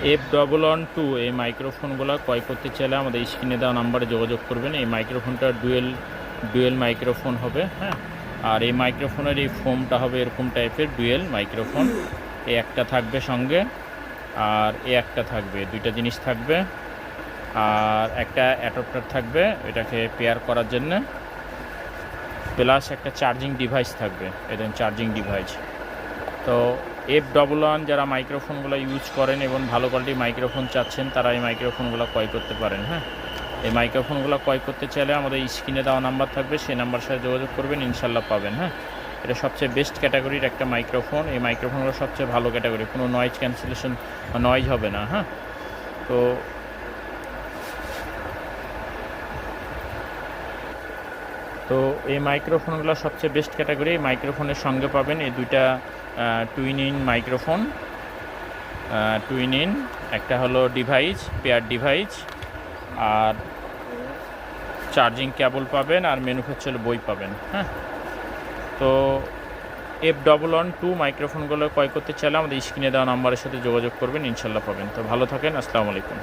F112 এই মাইক্রোফোনগুলো ক্রয় করতে চাইলে আমাদের স্ক্রিনে দেওয়া নাম্বারে যোগাযোগ করবেন। এই মাইক্রোফোনটা ডুয়েল মাইক্রোফোন হবে, হ্যাঁ। আর এই মাইক্রোফোনের এই ফোমটা হবে এরকম টাইপের ডুয়েল মাইক্রোফোন। এই একটা থাকবে সঙ্গে, আর এই একটা থাকবে, দুইটা জিনিস থাকবে। আর একটা অ্যাডাপ্টার থাকবে এটাকে পেয়ার করার জন্য, প্লাস একটা চার্জিং ডিভাইস থাকবে, এটা চার্জিং ডিভাইস। তো F111 যারা মাইক্রোফোনগুলো ইউজ করেন এবং ভালো কোয়ালিটির মাইক্রোফোন চাচ্ছেন তারা এই মাইক্রোফোনগুলো ক্রয় করতে পারেন, হ্যাঁ। এই মাইক্রোফোনগুলো ক্রয় করতে চাইলে আমাদের স্ক্রিনে দেওয়া নাম্বার থাকবে, সেই নাম্বার সাথে যোগাযোগ করবেন, ইনশাল্লাহ পাবেন, হ্যাঁ। এটা সবচেয়ে বেস্ট ক্যাটাগরির একটা মাইক্রোফোন। এই মাইক্রোফোনগুলো সবচেয়ে ভালো ক্যাটাগরি, কোনো নয়েজ ক্যান্সেলেশন নয়েজ হবে না, হ্যাঁ। তো এই মাইক্রোফোনগুলো সবচেয়ে বেস্ট ক্যাটাগরি। এই মাইক্রোফোনের সঙ্গে পাবেন এই দুইটা twin in microphone, twin in, একটা হলো ডিভাইস, পেয়ার ডিভাইস, আর চার্জিং কেবল পাবেন, আর ম্যানুফ্যাকচার বই পাবেন, হ্যাঁ। তো F112 মাইক্রোফোনগুলো ক্রয় করতে চাইলে আমাদের স্ক্রিনে দেওয়া নাম্বারের সাথে যোগাযোগ করবেন, ইনশাল্লাহ পাবেন। তো ভালো থাকেন, আসসালামু আলাইকুম।